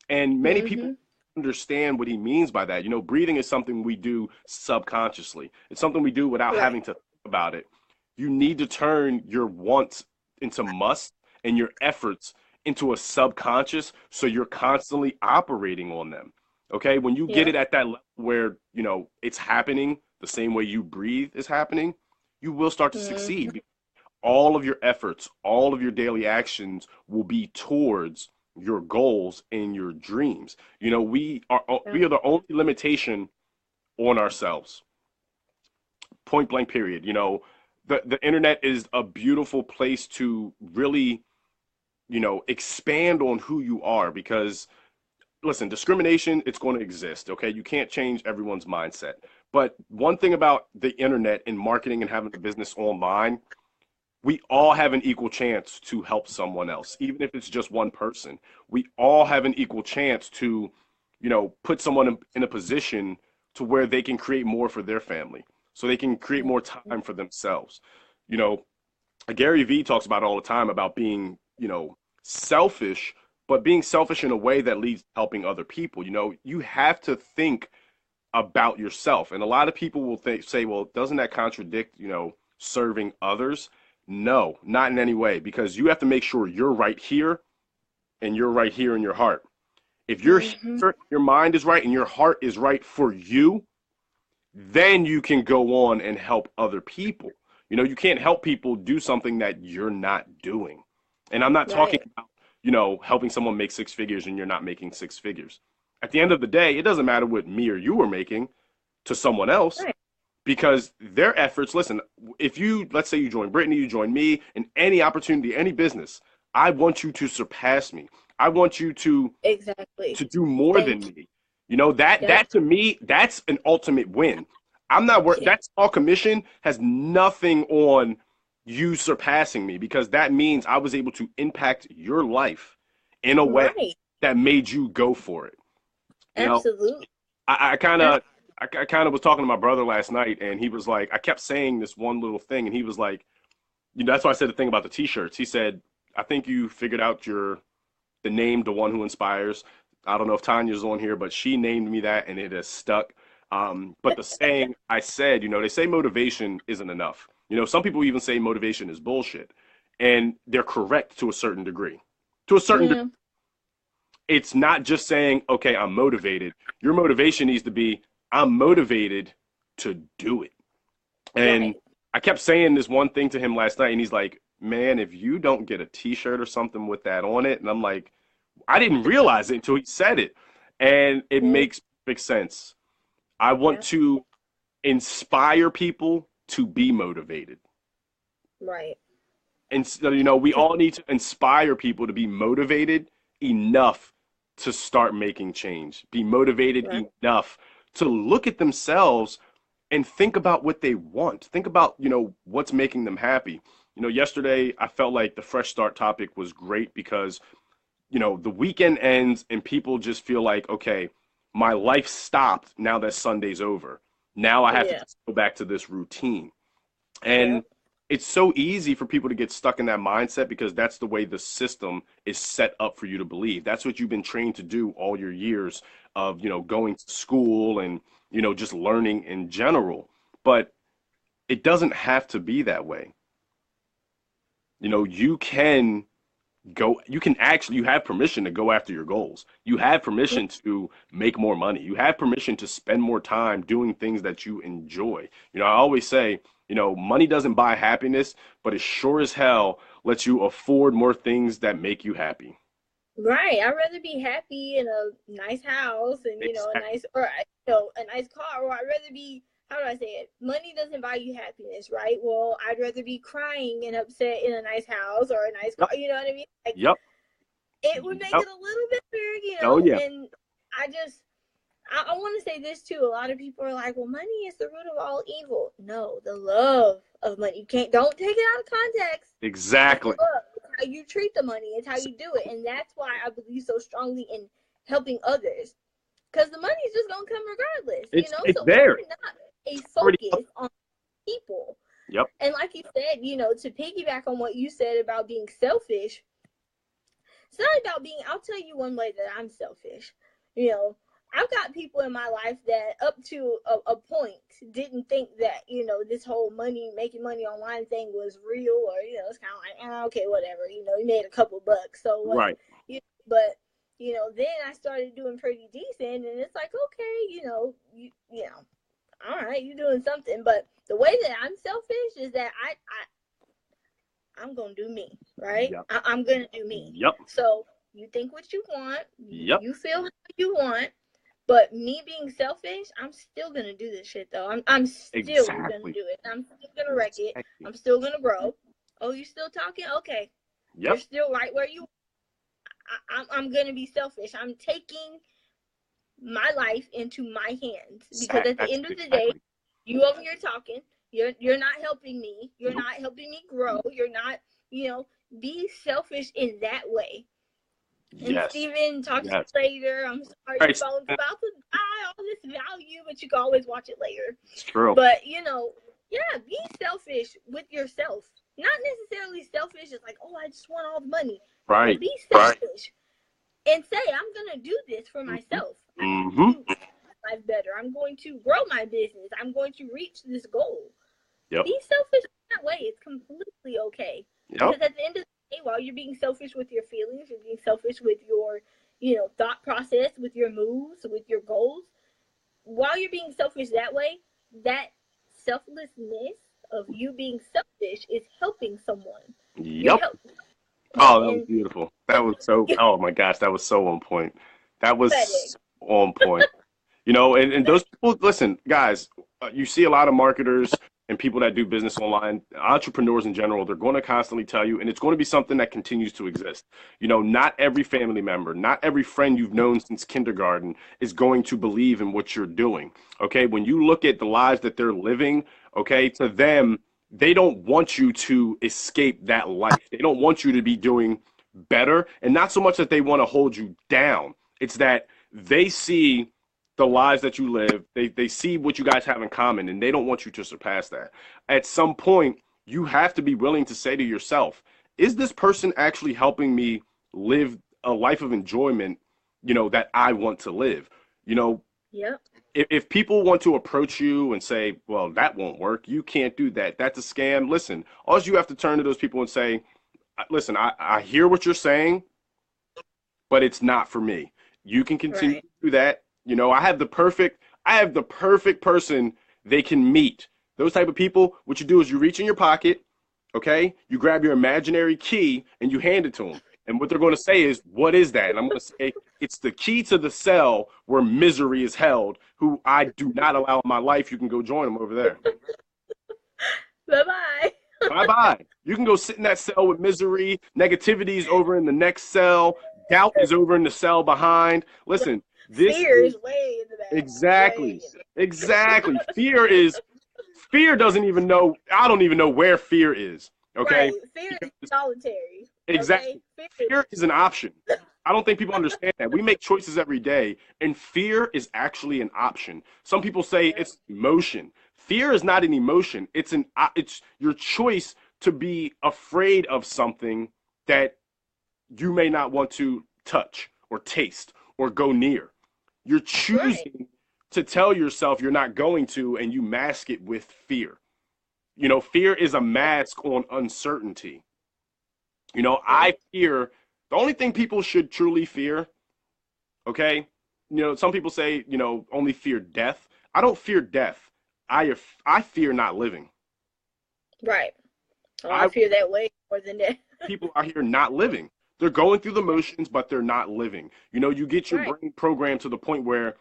And many people Mhm. understand what he means by that. Breathing is something we do subconsciously. It's something we do without Right. having to think about it. You need to turn your wants into must and your efforts into a subconscious so you're constantly operating on them. Okay? When you get Yeah. it at that level where, it's happening the same way you breathe is happening, you will start to Mhm. succeed. All of your efforts, all of your daily actions will be towards your goals and your dreams. Yeah. We are the only limitation on ourselves. Point blank period. The internet is a beautiful place to really, expand on who you are because listen, discrimination, it's going to exist, okay? You can't change everyone's mindset. But one thing about the internet and marketing and having a business online, we all have an equal chance to help someone else, even if it's just one person. We all have an equal chance to, put someone in a position to where they can create more for their family, so they can create more Mhm. time for themselves. You know, Gary Vee talks about it all the time about being, selfish, but being selfish in a way that leads to helping other people. You have to think about yourself. And a lot of people will say, well, doesn't that contradict, serving others? No, not in any way, because you have to make sure you're right here and you're right here in your heart. If you're Mhm. here, your mind is right and your heart is right for you, then you can go on and help other people. You can't help people do something that you're not doing. And I'm not talking Right. about, helping someone make six figures and you're not making six figures. At the end of the day, it doesn't matter what me or you are making to someone else Right. because their efforts, listen, if you, let's say you join Brittany, you join me in any opportunity, any business, I want you to surpass me. I want you Exactly. to do more than Thank you. me. That Yep. that to me, that's an ultimate win. I'm not worried. Yeah. That small commission has nothing on you surpassing me because that means I was able to impact your life in a way Right. that made you go for it. You know, Absolutely. I kind Ab- of I kind of was talking to my brother last night, and he was like, I kept saying this one little thing, and he was like, that's why I said the thing about the t-shirts. He said, I think you figured out the name, the one who inspires. I don't know if Tanya's on here, but she named me that, and it has stuck. But the saying I said, they say motivation isn't enough. Some people even say motivation is bullshit, and they're correct to a certain degree. To a certain degree, Yeah. it's not just saying, okay, I'm motivated. Your motivation needs to be, I'm motivated to do it. And Right. I kept saying this one thing to him last night, and he's like, man, if you don't get a t-shirt or something with that on it, and I'm like, I didn't realize it until he said it. And it Mm. makes perfect sense. I want Yeah. to inspire people to be motivated. Right. And so, we all need to inspire people to be motivated enough to start making change, be motivated Right. enough to look at themselves and think about what they want. Think about, what's making them happy. Yesterday I felt like the fresh start topic was great because, the weekend ends and people just feel like, okay, my life stopped now that Sunday's over. Now I have to Yeah. just go back to this routine. Yeah. And it's so easy for people to get stuck in that mindset because that's the way the system is set up for you to believe. That's what you've been trained to do all your years of, going to school and, just learning in general. But it doesn't have to be that way. You can you have permission to go after your goals. You have permission to make more money. You have permission to spend more time doing things that you enjoy. I always say, money doesn't buy happiness, but it sure as hell lets you afford more things that make you happy. Right. I'd rather be happy in a nice house and a Exactly. nice or a nice car, or I'd rather be how do I say it? Money doesn't buy you happiness, right? Well, I'd rather be crying and upset in a nice house or a nice car. Yep. You know what I mean? Like, Yep. it would make Yep. it a little better, you Oh know. yeah. And I want to say this too. A lot of people are like, "Well, money is the root of all evil." No, the love of money. Don't take it out of context. Exactly. It's how you treat the money. It's how you do it, and that's why I believe so strongly in helping others, because the money's just gonna come regardless. It's So there. why not a Already. focus on people? Yep. And like you said, to piggyback on what you said about being selfish, it's not about being. I'll tell you one way that I'm selfish. I've got people in my life that up to a point didn't think that, this whole making money online thing was real, or, it's kind of like, okay, whatever, you made a couple bucks. So what? Right. But, then I started doing pretty decent, and it's like, okay, all right, you're doing something. But the way that I'm selfish is that I'm going to do me, right? Yep. I'm going to do me. Yep. So you think what you want. Yep. You feel what you want. But me being selfish, I'm still going to do this shit, though. I'm still going to do it. I'm still going to wreck it. I'm still going to grow. Oh, you still talking? Okay. Yep. You're still right where you are. I'm going to be selfish. I'm taking my life into my hands. Because at the end of the day, you over here talking. You're not helping me. You're not helping me grow. You're not, be selfish in that way. And yes. Steven, talk to you later. I'm sorry your phone's about to die, all this value, but you can always watch it later. It's true. But, be selfish with yourself. Not necessarily selfish as like, oh, I just want all the money. Right. But be selfish and say, I'm going to do this for myself. I'm going to make my life better. I'm going to grow my business. I'm going to reach this goal. Yep. Be selfish in that way. It's completely okay. Yep. Because at the end of the day, while you're being selfish with your feelings, you're being selfish with your, thought process, with your moves, with your goals. While you're being selfish that way, that selflessness of you being selfish is helping someone. Yep. Oh, that was beautiful. That was so, oh my gosh, that was so on point. That was so on point. And those people, listen, guys, you see a lot of marketers and people that do business online, entrepreneurs in general, they're going to constantly tell you, and it's going to be something that continues to exist. Not every family member, not every friend you've known since kindergarten is going to believe in what you're doing. Okay. When you look at the lives that they're living, okay, to them, they don't want you to escape that life. They don't want you to be doing better. And not so much that they want to hold you down. It's that they see the lives that you live, they see what you guys have in common, and they don't want you to surpass that. At some point, you have to be willing to say to yourself, is this person actually helping me live a life of enjoyment, that I want to live? Yep. If people want to approach you and say, well, that won't work, you can't do that, that's a scam, listen, all you have to turn to those people and say, listen, I hear what you're saying, but it's not for me. You can continue to do that. I have the perfect person they can meet. Those type of people, what you do is you reach in your pocket, okay? You grab your imaginary key and you hand it to them. And what they're going to say is, what is that? And I'm going to say, it's the key to the cell where misery is held, who I do not allow in my life. You can go join them over there. Bye-bye. Bye-bye. You can go sit in that cell with misery. Negativity is over in the next cell. Doubt is over in the cell behind. Listen. Fear is way in the back. Exactly. Fear doesn't even know. I don't even know where fear is. Okay. Right. Fear is solitary. Exactly. Okay? Fear is an option. I don't think people understand that. We make choices every day, and fear is actually an option. Some people say it's emotion. Fear is not an emotion. It's your choice to be afraid of something that you may not want to touch or taste or go near. You're choosing to tell yourself you're not going to, and you mask it with fear. Fear is a mask on uncertainty. I fear, the only thing people should truly fear, okay? Some people say, only fear death. I don't fear death. I fear not living. Right. I fear that way more than that. People out here not living. They're going through the motions, but they're not living. You get your brain programmed to the point where,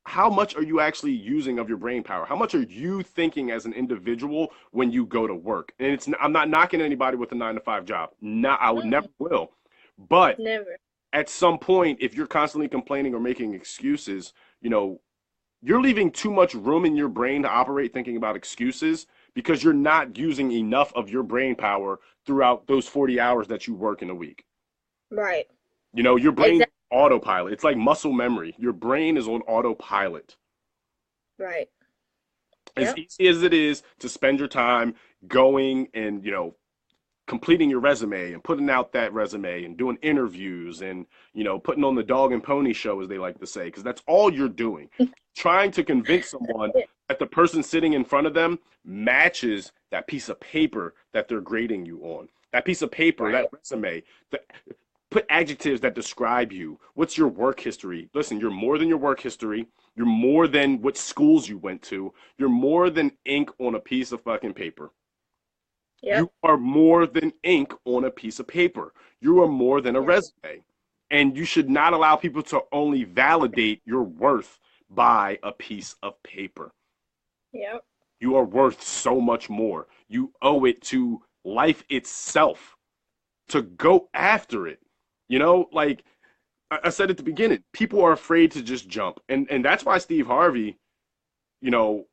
how much are you actually using of your brain power? How much are you thinking as an individual when you go to work? And I'm not knocking anybody with a 9 to 5 job. Not, I would never will. But Never. at some point, if you're constantly complaining or making excuses, you know, you're leaving too much room in your brain to operate thinking about excuses because you're not using enough of your brain power throughout those 40 hours that you work in a week. Right. You know, your brain Exactly. autopilot. It's like muscle memory. Your brain is on autopilot. Right. As Yep. easy as it is to spend your time going and, you know, completing your resume and putting out that resume and doing interviews and, you know, putting on the dog and pony show, as they like to say, because that's all you're doing. Trying to convince someone that the person sitting in front of them matches that piece of paper that they're grading you on. That piece of paper, Right. that resume, put adjectives that describe you. What's your work history? Listen, you're more than your work history. You're more than what schools you went to. You're more than ink on a piece of fucking paper. Yep. You are more than ink on a piece of paper. You are more than a resume. And you should not allow people to only validate your worth by a piece of paper. Yep. You are worth so much more. You owe it to life itself to go after it. You know, like I said at the beginning, people are afraid to just jump. And that's why Steve Harvey, you know,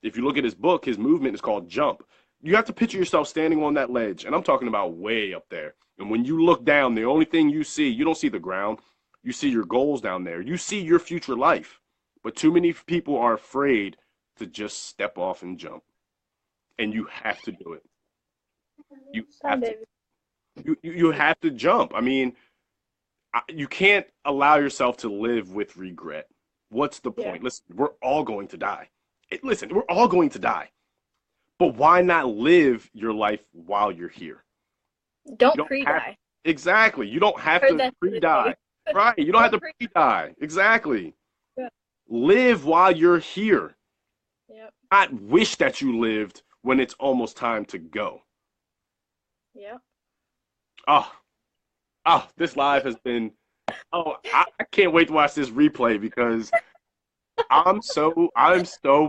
if you look at his book, his movement is called Jump. You have to picture yourself standing on that ledge, and I'm talking about way up there. And when you look down, the only thing you see, you don't see the ground. You see your goals down there. You see your future life. But too many people are afraid to just step off and jump. And you have to do it. You have to. You have to jump. I mean, you can't allow yourself to live with regret. What's the point? Listen, we're all going to die. Listen, we're all going to die. But why not live your life while you're here? Don't pre-die. Exactly. You don't have to pre-die. Right. You don't have to pre-die. Exactly. Yeah. Live while you're here. Yep. Not wish that you lived when it's almost time to go. Yep. Oh, this live has been, I can't wait to watch this replay because I'm so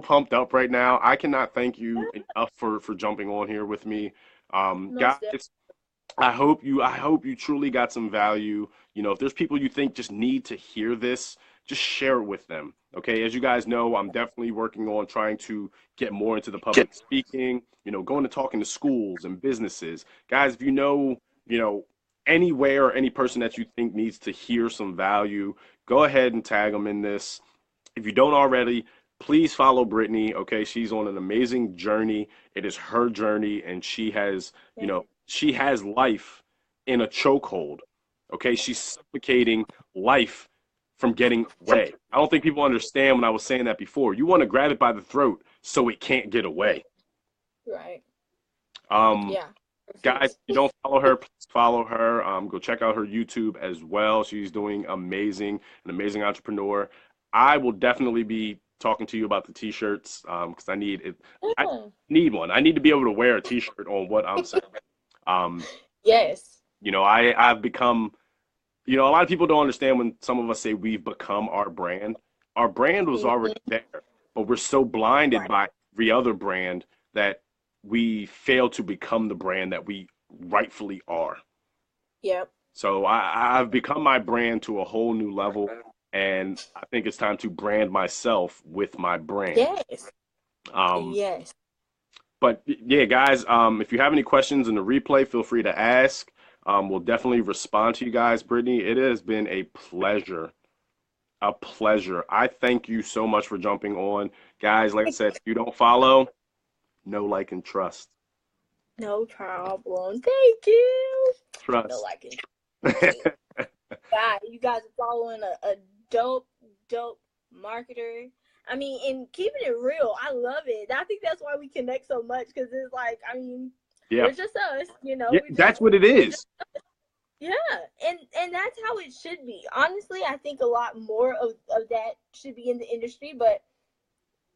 pumped up right now. I cannot thank you enough for jumping on here with me. Guys, I hope you truly got some value. You know, if there's people you think just need to hear this, just share it with them. Okay, as you guys know, I'm definitely working on trying to get more into the public speaking, you know, going to talking to schools and businesses. Guys, if you know, anywhere or any person that you think needs to hear some value, go ahead and tag them in this. If you don't already, please follow Brittany. Okay, she's on an amazing journey. It is her journey, and she has, you know, she has life in a chokehold. Okay, she's suffocating life from getting away. I don't think people understand when I was saying that before. You want to grab it by the throat so it can't get away. Right. Yeah. Guys, if you don't follow her, please follow her. Go check out her YouTube as well. She's doing amazing, an amazing entrepreneur. I will definitely be talking to you about the t-shirts because I need it. I need one. I need to be able to wear a t-shirt on what I'm saying. Yes. You know, I've become, you know, a lot of people don't understand when some of us say we've become our brand. Our brand was already there, but we're so blinded by every other brand that we fail to become the brand that we rightfully are. Yep. So I've become my brand to a whole new level, and I think it's time to brand myself with my brand. Yes. Yes. But yeah, guys, if you have any questions in the replay, feel free to ask. We'll definitely respond to you guys. Brittany, it has been a pleasure. A pleasure. I thank you so much for jumping on. Guys, like I said, if you don't follow, no like and trust. No problem. Thank you. Trust. No like and trust. God, you guys are following a dope marketer. I mean, and keeping it real, I love it. I think that's why we connect so much because it's like, I mean, we're just us, you know. Yeah, that's what it is. Yeah, and that's how it should be. Honestly, I think a lot more of that should be in the industry, but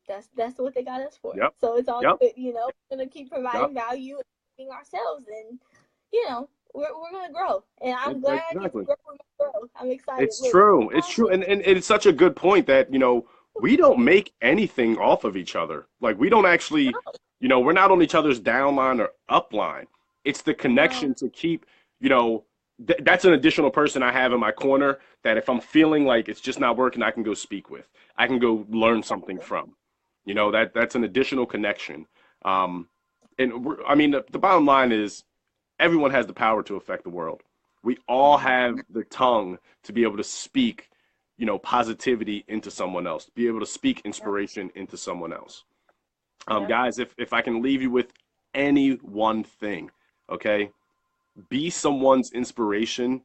that's what they got us for. Yep. So it's all good, you know. We're gonna keep providing value and being ourselves, and you know, we're gonna grow. And I'm glad I get to grow. I'm excited. It's true. It's true, and it's such a good point that, you know, we don't make anything off of each other. Like we don't actually, No, we're not on each other's downline or upline. It's the no, connection to keep, that's an additional person I have in my corner that if I'm feeling like it's just not working, I can go speak with. I can go learn something exactly. from. That's an additional connection. Um, and I mean, the bottom line is everyone has the power to affect the world. We all have Mhm. the tongue to be able to speak, positivity into someone else, be able to speak Yep, inspiration into someone else. yep, Guys, if I can leave you with any one thing, okay, be someone's inspiration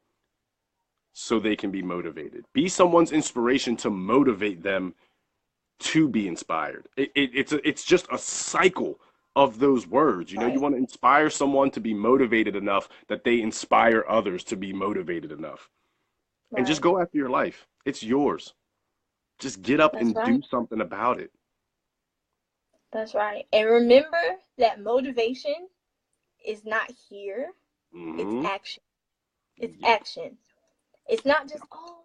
so they can be motivated. Be someone's inspiration to motivate them to be inspired. It's just a cycle of those words. You right, want to inspire someone to be motivated enough that they inspire others to be motivated enough. And just right. go after your life. It's yours. Just get up That's and do right. something about it. That's right. And remember that motivation is not here. It's Hmm. action. It's Yeah, action. It's not just, oh,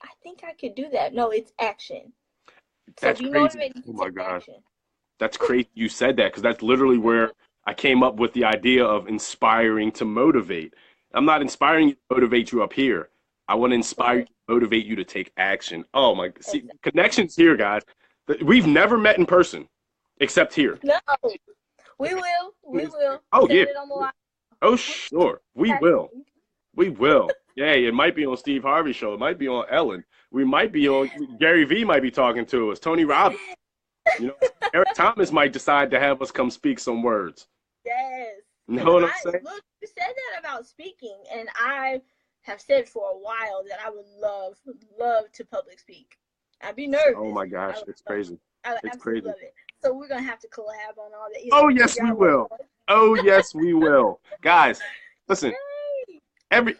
I think I could do that. No, it's action. So that's be crazy. motivated Oh to my take gosh. action. That's crazy you said that because that's literally where I came up with the idea of inspiring to motivate. I'm not inspiring you to motivate you up here. I want to inspire you Right. to motivate you to take action. Oh my, see, Exactly. connections here, guys. We've never met in person except here. No, we will. We will. Oh yeah. Saying it on the line. Oh We sure. We will. practicing. We will. Yeah, it might be on Steve Harvey show. It might be on Ellen. We might be on Gary V might be talking to us. Tony Robbins. Yes. You know, Eric Thomas might decide to have us come speak some words. Yes. You Because know what I'm I saying? look, you said that about speaking, and I have said for a while that I would love to public speak. I'd be Oh nervous, my but I gosh, would it's love crazy. it. I would It's absolutely crazy. love it. So we're gonna have to collab on all that, Oh yes, figure we out what's will. going. Oh yes, we will. Guys, listen. Yay! Every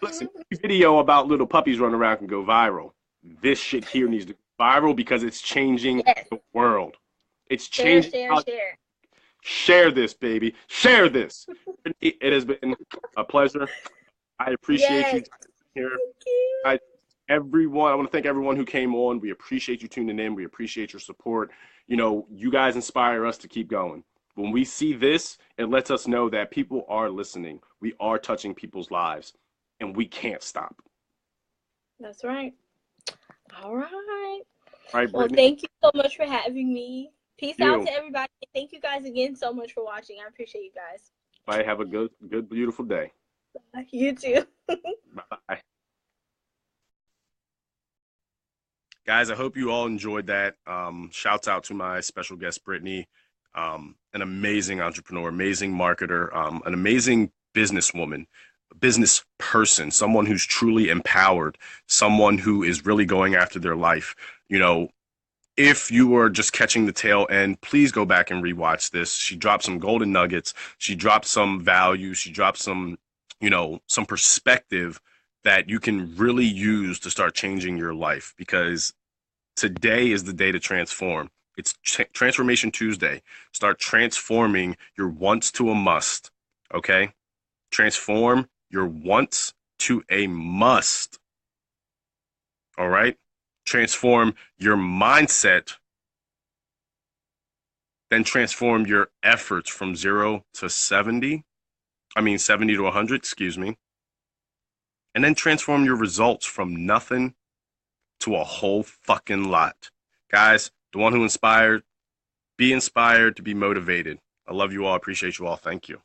video about little puppies running around can go viral. This shit here needs to go viral because it's changing Yes. the world. It's Share, changing share, how. share. Share this, baby. Share this. It has been a pleasure. I appreciate Yes. you here. Thank you. I I want to thank everyone who came on. We appreciate you tuning in. We appreciate your support. You guys inspire us to keep going. When we see this, it lets us know that people are listening. We are touching people's lives, and we can't stop. That's right. All right. All right, Well, Brittany. thank you so much for having me. Peace out You. to everybody. Thank you guys again so much for watching. I appreciate you guys. Bye. Have a good, beautiful day. You too. Bye. Guys, I hope you all enjoyed that. Shouts out to my special guest, Brittany, an amazing entrepreneur, amazing marketer, an amazing businesswoman, business person, someone who's truly empowered, someone who is really going after their life. You know, if you were just catching the tail end, please go back and rewatch this. She dropped some golden nuggets. She dropped some value. She dropped some perspective that you can really use to start changing your life because today is the day to transform. It's Transformation Tuesday. Start transforming your wants to a must. Okay? Transform your wants to a must. All right? Transform your mindset, then transform your efforts from 0 to 70. 70 to 100, excuse me. And then transform your results from nothing to a whole fucking lot. Guys, the one who inspired, be inspired to be motivated. I love you all. Appreciate you all. Thank you.